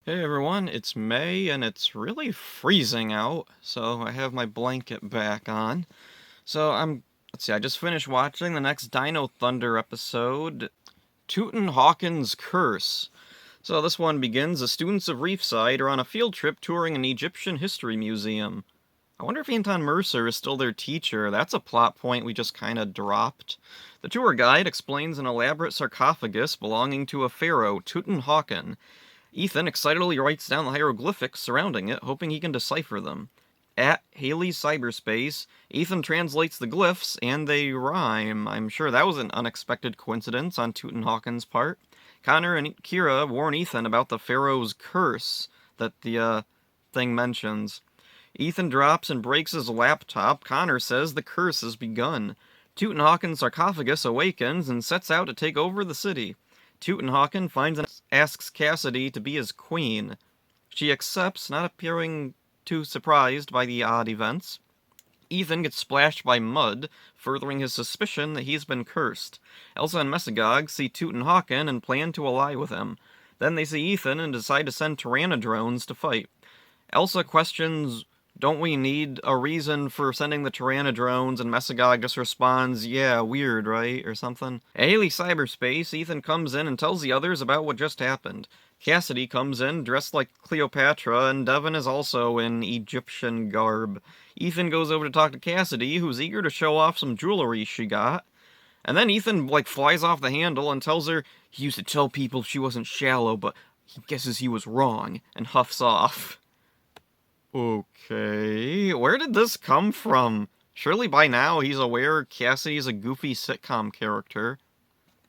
Hey everyone, it's May and it's really freezing out, so I have my blanket back on. Let's see, I just finished watching the next Dino Thunder episode, Tutenhawken's Curse. So this one begins: the students of Reefside are on a field trip touring an Egyptian history museum. I wonder if Anton Mercer is still their teacher. That's a plot point we just kinda dropped. The tour guide explains an elaborate sarcophagus belonging to a pharaoh, Tutenhawken. Ethan excitedly writes down the hieroglyphics surrounding it, hoping he can decipher them. At Haley's cyberspace, Ethan translates the glyphs, and they rhyme. I'm sure that was an unexpected coincidence on Tutenhawken's part. Connor and Kira warn Ethan about the Pharaoh's curse that the thing mentions. Ethan drops and breaks his laptop. Connor says the curse has begun. Tutenhawken's sarcophagus awakens and sets out to take over the city. Tutenhawken finds and asks Cassidy to be his queen. She accepts, not appearing too surprised by the odd events. Ethan gets splashed by mud, furthering his suspicion that he's been cursed. Elsa and Mesagog see Tutenhawken and plan to ally with him. Then they see Ethan and decide to send Tyrannodrones to fight. Elsa questions, "Don't we need a reason for sending the Tyrannodrones?" And Mesagog just responds, "Yeah, weird, right?" or something. At Haley Cyberspace, Ethan comes in and tells the others about what just happened. Cassidy comes in dressed like Cleopatra, and Devon is also in Egyptian garb. Ethan goes over to talk to Cassidy, who's eager to show off some jewelry she got. And then Ethan, flies off the handle and tells her he used to tell people she wasn't shallow, but he guesses he was wrong, and huffs off. Okay, where did this come from? Surely by now he's aware Cassidy's a goofy sitcom character.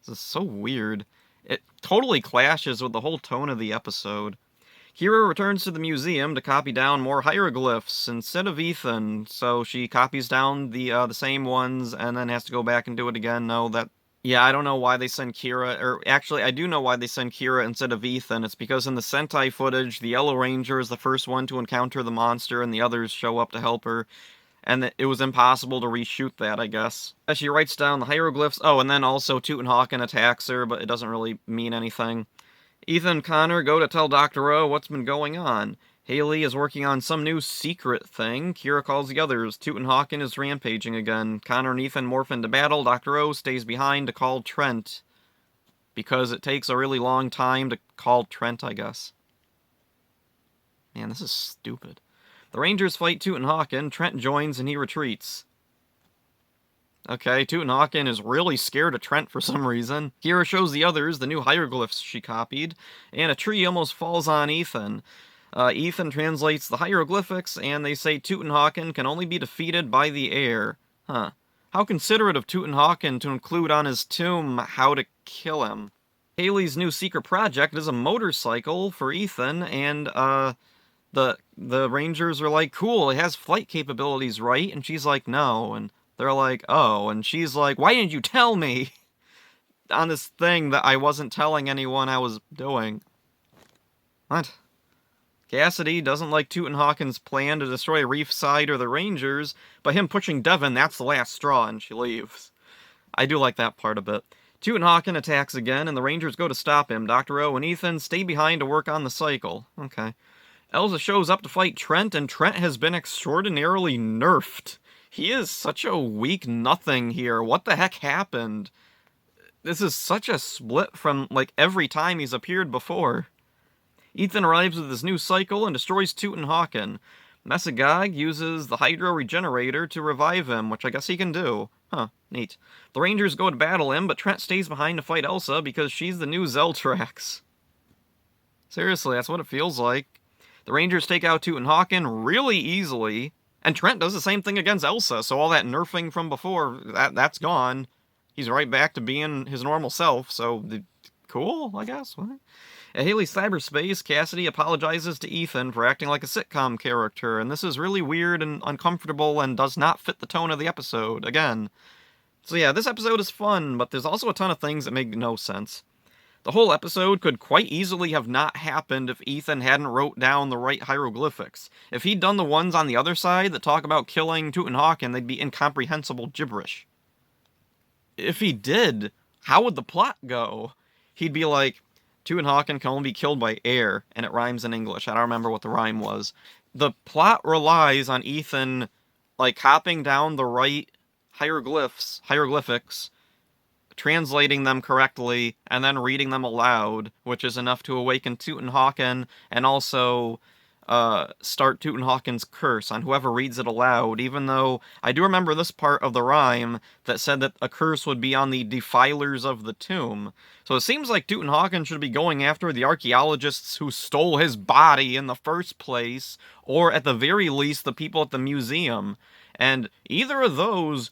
This is so weird. It totally clashes with the whole tone of the episode. Kira returns to the museum to copy down more hieroglyphs instead of Ethan, so she copies down the same ones and then has to go back and do it again. Yeah, I don't know why they send Kira, or actually, I do know why they send Kira instead of Ethan. It's because in the Sentai footage, the Yellow Ranger is the first one to encounter the monster, and the others show up to help her, and it was impossible to reshoot that, I guess. As she writes down the hieroglyphs, and then also Tutenhawken attacks her, but it doesn't really mean anything. Ethan and Connor go to tell Dr. O what's been going on. Haley is working on some new secret thing. Kira calls the others. Tutenhawken is rampaging again. Connor and Ethan morph into battle. Dr. O stays behind to call Trent. Because it takes a really long time to call Trent, I guess. Man, this is stupid. The Rangers fight Tutenhawken. Trent joins and he retreats. Okay, Tutenhawken is really scared of Trent for some reason. Kira shows the others the new hieroglyphs she copied, and a tree almost falls on Ethan. Ethan translates the hieroglyphics, and they say Tutenhawken can only be defeated by the air. Huh. How considerate of Tutenhawken to include on his tomb how to kill him. Haley's new secret project is a motorcycle for Ethan, and, the Rangers are like, "Cool, it has flight capabilities, right?" And she's like, "No," and they're like, "Oh," and she's like, "Why didn't you tell me?" on this thing that I wasn't telling anyone I was doing. What? Cassidy doesn't like Tutenhawken's plan to destroy Reefside or the Rangers, but him pushing Devon, that's the last straw, and she leaves. I do like that part a bit. Tutenhawken attacks again, and the Rangers go to stop him. Dr. O and Ethan stay behind to work on the cycle. Okay. Elsa shows up to fight Trent, and Trent has been extraordinarily nerfed. He is such a weak nothing here. What the heck happened? This is such a split from, every time he's appeared before. Ethan arrives with his new cycle and destroys Tutenhawken. Mesagog uses the Hydro Regenerator to revive him, which I guess he can do. Huh, neat. The Rangers go to battle him, but Trent stays behind to fight Elsa because she's the new Zeltrax. Seriously, that's what it feels like. The Rangers take out Tutenhawken really easily, and Trent does the same thing against Elsa, so all that nerfing from before, that's gone. He's right back to being his normal self, so cool, I guess. What? At Haley's cyberspace, Cassidy apologizes to Ethan for acting like a sitcom character, and this is really weird and uncomfortable and does not fit the tone of the episode, again. So yeah, this episode is fun, but there's also a ton of things that make no sense. The whole episode could quite easily have not happened if Ethan hadn't wrote down the right hieroglyphics. If he'd done the ones on the other side that talk about killing Tutenhawken, they'd be incomprehensible gibberish. If he did, how would the plot go? He'd be like, Tutenhawken can only be killed by air, and it rhymes in English. I don't remember what the rhyme was. The plot relies on Ethan, like, copying down the right hieroglyphics, translating them correctly, and then reading them aloud, which is enough to awaken Tutenhawken, and also start Tutenhawken's curse on whoever reads it aloud, even though I do remember this part of the rhyme that said that a curse would be on the defilers of the tomb. So it seems like Tutenhawken should be going after the archaeologists who stole his body in the first place, or at the very least the people at the museum. And either of those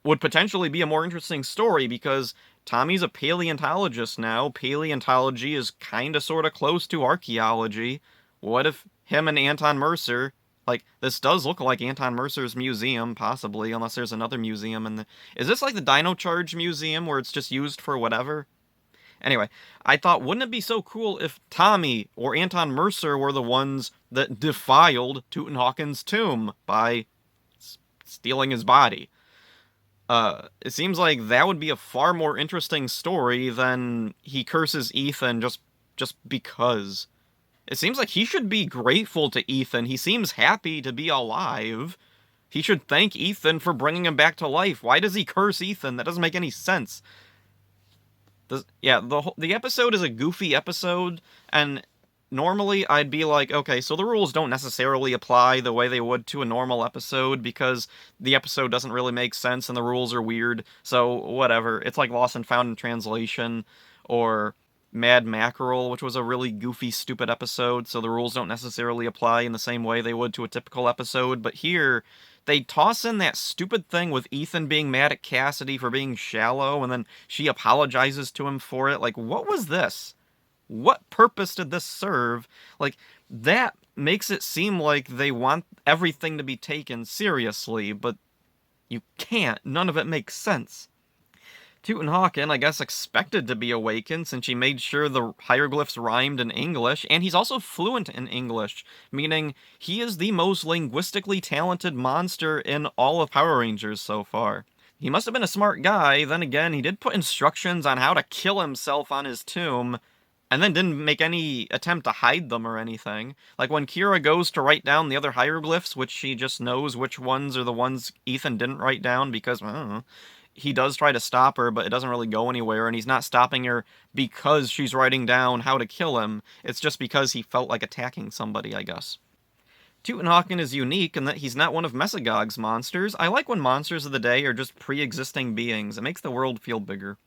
would potentially be a more interesting story, because Tommy's a paleontologist now. Paleontology is kinda sorta close to archaeology. What if him and Anton Mercer, like, this does look like Anton Mercer's museum, possibly, unless there's another museum in the... Is this like the Dino Charge Museum, where it's just used for whatever? Anyway, I thought, wouldn't it be so cool if Tommy or Anton Mercer were the ones that defiled Tutenhawken's tomb by stealing his body? It seems like that would be a far more interesting story than he curses Ethan just because. It seems like he should be grateful to Ethan. He seems happy to be alive. He should thank Ethan for bringing him back to life. Why does he curse Ethan? That doesn't make any sense. The episode is a goofy episode, and normally I'd be like, okay, so the rules don't necessarily apply the way they would to a normal episode, because the episode doesn't really make sense and the rules are weird, so whatever. It's like Lost and Found in Translation, or Mad Mackerel, which was a really goofy, stupid episode, so the rules don't necessarily apply in the same way they would to a typical episode. But here, they toss in that stupid thing with Ethan being mad at Cassidy for being shallow, and then she apologizes to him for it. Like, what was this? What purpose did this serve? Like, that makes it seem like they want everything to be taken seriously, but you can't. None of it makes sense. Tutenhawken, I guess, expected to be awakened since she made sure the hieroglyphs rhymed in English, and he's also fluent in English, meaning he is the most linguistically talented monster in all of Power Rangers so far. He must have been a smart guy. Then again, he did put instructions on how to kill himself on his tomb, and then didn't make any attempt to hide them or anything. Like when Kira goes to write down the other hieroglyphs, which she just knows which ones are the ones Ethan didn't write down because, I don't know, he does try to stop her, but it doesn't really go anywhere, and he's not stopping her because she's writing down how to kill him. It's just because he felt like attacking somebody, I guess. Tutenhawken is unique in that he's not one of Mesogog's monsters. I like when monsters of the day are just pre-existing beings. It makes the world feel bigger.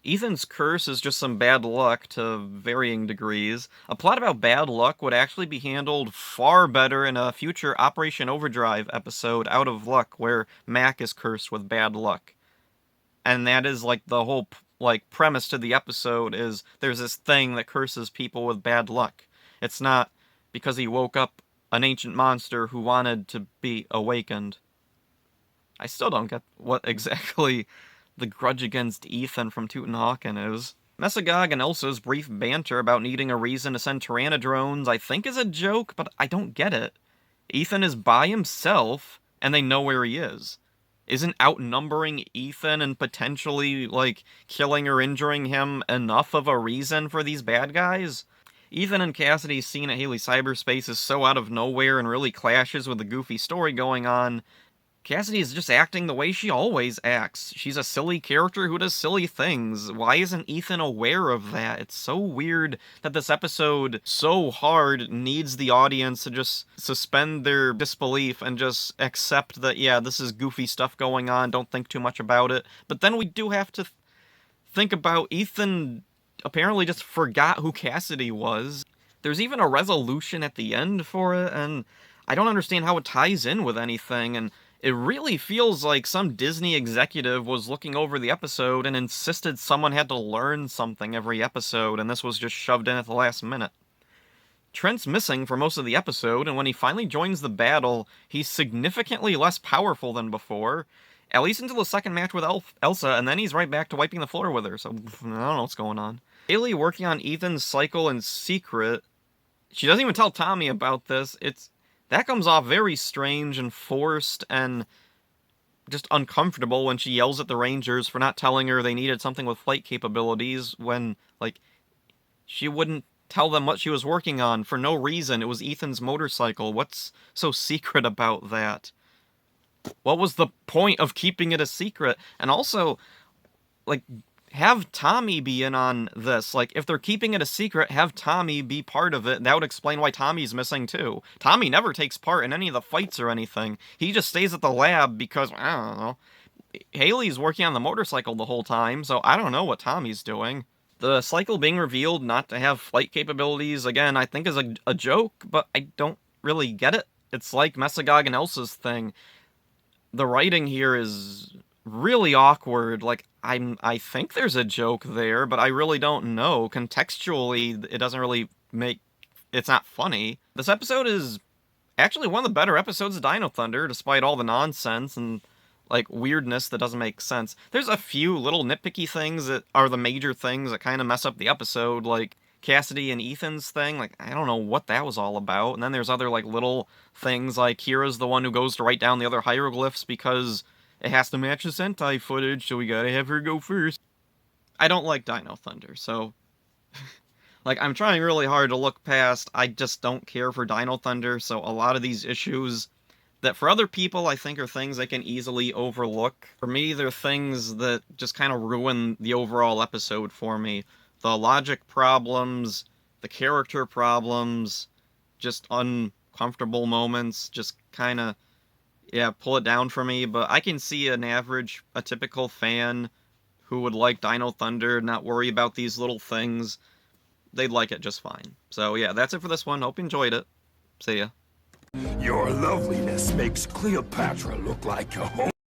Ethan's curse is just some bad luck to varying degrees. A plot about bad luck would actually be handled far better in a future Operation Overdrive episode, Out of Luck, where Mac is cursed with bad luck. And that is, like, the whole, like, premise to the episode is there's this thing that curses people with bad luck. It's not because he woke up an ancient monster who wanted to be awakened. I still don't get what exactly the grudge against Ethan from Tutenhawken is. Mesogog and Elsa's brief banter about needing a reason to send Tyrannodrones I think is a joke, but I don't get it. Ethan is by himself, and they know where he is. Isn't outnumbering Ethan and potentially, like, killing or injuring him enough of a reason for these bad guys? Ethan and Cassidy's scene at Haley Cyberspace is so out of nowhere and really clashes with the goofy story going on. Cassidy is just acting the way she always acts. She's a silly character who does silly things. Why isn't Ethan aware of that? It's so weird that this episode so hard needs the audience to just suspend their disbelief and just accept that, yeah, this is goofy stuff going on, don't think too much about it. But then we do have to think about Ethan apparently just forgot who Cassidy was. There's even a resolution at the end for it, and I don't understand how it ties in with anything, and it really feels like some Disney executive was looking over the episode and insisted someone had to learn something every episode, and this was just shoved in at the last minute. Trent's missing for most of the episode, and when he finally joins the battle, he's significantly less powerful than before, at least until the second match with Elsa, and then he's right back to wiping the floor with her, so I don't know what's going on. Haley working on Ethan's cycle in secret. She doesn't even tell Tommy about this. That comes off very strange and forced and just uncomfortable when she yells at the Rangers for not telling her they needed something with flight capabilities when, like, She wouldn't tell them what she was working on for no reason. It was Ethan's motorcycle. What's so secret about that? What was the point of keeping it a secret? And also, like, have Tommy be in on this. Like, if they're keeping it a secret, have Tommy be part of it. That would explain why Tommy's missing, too. Tommy never takes part in any of the fights or anything. He just stays at the lab because, I don't know, Haley's working on the motorcycle the whole time, so I don't know what Tommy's doing. The cycle being revealed not to have flight capabilities, again, I think is a joke, but I don't really get it. It's like Mesagog and Elsa's thing. The writing here is really awkward. Like, I think there's a joke there, but I really don't know. Contextually, it doesn't really make... It's not funny. This episode is actually one of the better episodes of Dino Thunder, despite all the nonsense and like weirdness that doesn't make sense. There's a few little nitpicky things that are the major things that kind of mess up the episode, like Cassidy and Ethan's thing. Like, I don't know what that was all about. And then there's other like little things like Kira's the one who goes to write down the other hieroglyphs because it has to match the Sentai footage, so we gotta have her go first. I don't like Dino Thunder, so like, I'm trying really hard to look past. I just don't care for Dino Thunder, so a lot of these issues that for other people I think are things they can easily overlook. For me, they're things that just kind of ruin the overall episode for me. The logic problems, the character problems, just uncomfortable moments, just kind of, yeah, pull it down for me. But I can see a typical fan who would like Dino Thunder, not worry about these little things. They'd like it just fine. So yeah, that's it for this one. Hope you enjoyed it. See ya. Your loveliness makes Cleopatra look like a